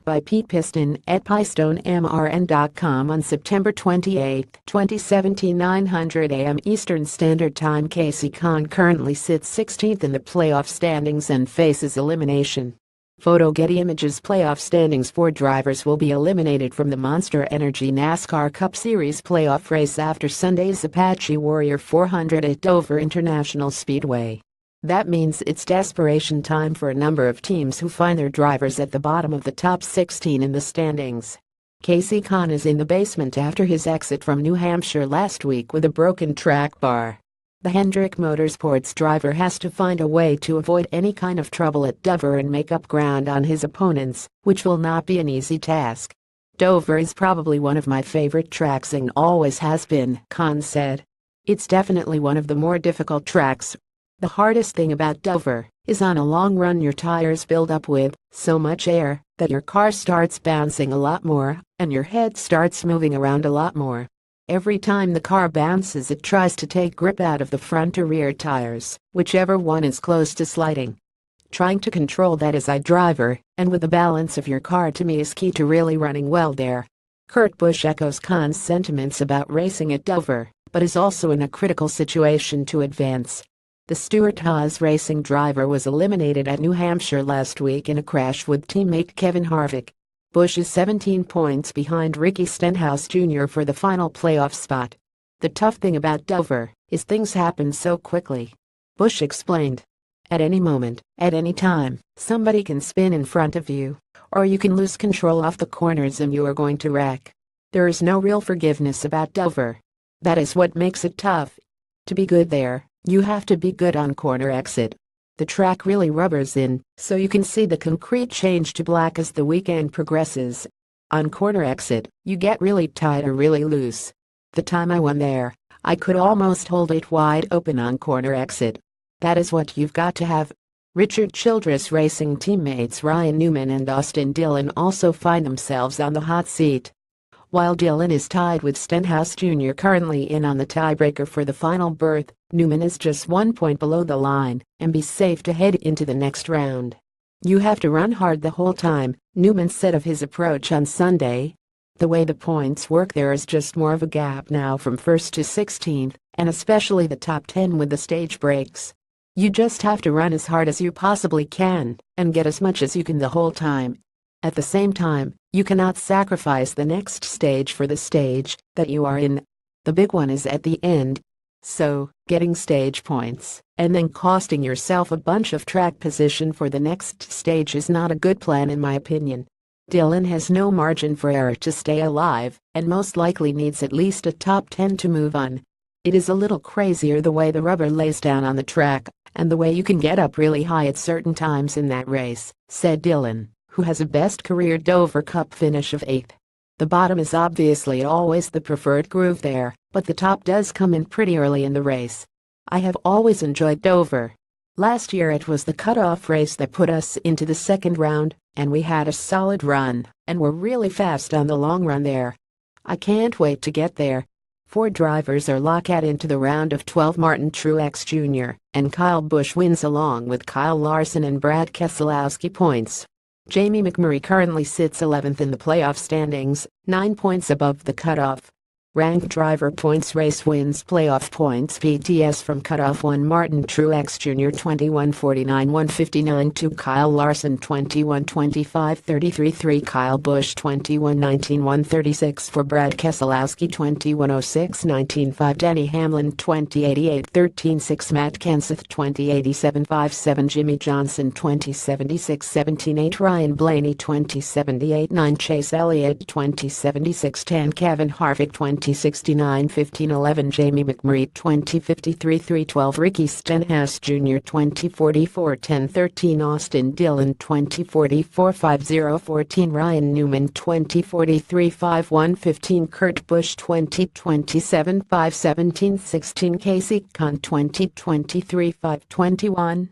by Pete Pistone at PistoneMRN.com on September 28, 2017, 9:00 a.m. Eastern Standard Time. Kasey Kahne currently sits 16th in the playoff standings and faces elimination. Photo Getty Images. Playoff standings. 4 drivers will be eliminated from the Monster Energy NASCAR Cup Series playoff race after Sunday's Apache Warrior 400 at Dover International Speedway. That means it's desperation time for a number of teams who find their drivers at the bottom of the top 16 in the standings. Kasey Kahne is in the basement after his exit from New Hampshire last week with a broken track bar. The Hendrick Motorsports driver has to find a way to avoid any kind of trouble at Dover and make up ground on his opponents, which will not be an easy task. "Dover is probably one of my favorite tracks and always has been," Kahne said. "It's definitely one of the more difficult tracks. The hardest thing about Dover is on a long run your tires build up with so much air that your car starts bouncing a lot more and your head starts moving around a lot more. Every time the car bounces it tries to take grip out of the front or rear tires, whichever one is close to sliding. Trying to control that as a driver and with the balance of your car to me is key to really running well there." Kurt Busch echoes Kahne's sentiments about racing at Dover, but is also in a critical situation to advance. The Stewart-Haas Racing driver was eliminated at New Hampshire last week in a crash with teammate Kevin Harvick. Busch is 17 points behind Ricky Stenhouse Jr. for the final playoff spot. "The tough thing about Dover is things happen so quickly," Busch explained. "At any moment, at any time, somebody can spin in front of you, or you can lose control off the corners and you are going to wreck. There is no real forgiveness about Dover. That is what makes it tough. To be good there, you have to be good on corner exit. The track really rubbers in, so you can see the concrete change to black as the weekend progresses. On corner exit, you get really tight or really loose. The time I won there, I could almost hold it wide open on corner exit. That is what you've got to have." Richard Childress Racing teammates Ryan Newman and Austin Dillon also find themselves on the hot seat. While Dillon is tied with Stenhouse Jr. currently in on the tiebreaker for the final berth, Newman is just 1 point below the line and be safe to head into the next round. "You have to run hard the whole time," Newman said of his approach on Sunday. "The way the points work there is just more of a gap now from 1st to 16th, and especially the top 10 with the stage breaks. You just have to run as hard as you possibly can and get as much as you can the whole time. At the same time, you cannot sacrifice the next stage for the stage that you are in. The big one is at the end. So, getting stage points and then costing yourself a bunch of track position for the next stage is not a good plan in my opinion." Dillon has no margin for error to stay alive and most likely needs at least a top 10 to move on. "It is a little crazier the way the rubber lays down on the track and the way you can get up really high at certain times in that race," said Dillon, who has a best career Dover Cup finish of 8th. "The bottom is obviously always the preferred groove there, but the top does come in pretty early in the race. I have always enjoyed Dover. Last year it was the cutoff race that put us into the second round, and we had a solid run and were really fast on the long run there. I can't wait to get there." 4 drivers are locked into the round of 12. Martin Truex Jr. and Kyle Busch wins along with Kyle Larson and Brad Keselowski points. Jamie McMurray currently sits 11th in the playoff standings, 9 points above the cutoff. Ranked driver points race wins playoff points PTS from cutoff 1 Martin Truex Jr. 21:49-159 2 Kyle Larson 21:25-33 3 Kyle Busch 21:19-136 4 Brad Keselowski 21:06-19 5 Denny Hamlin 20:88-13 6 Matt Kenseth 20:87-5 7 Jimmy Johnson 20:76-17 8 Ryan Blaney 20:78 9 Chase Elliott 20:76-10 Kevin Harvick 20:69-15 11 Jamie McMurray 20:53-3 12 Ricky Stenhouse Jr. 20:44-10 13 Austin Dillon 20:44-5 14 Ryan Newman 20:43-5 1 Kurt Busch 20:27-5 17 16 Kasey Kahne 20:23-5 21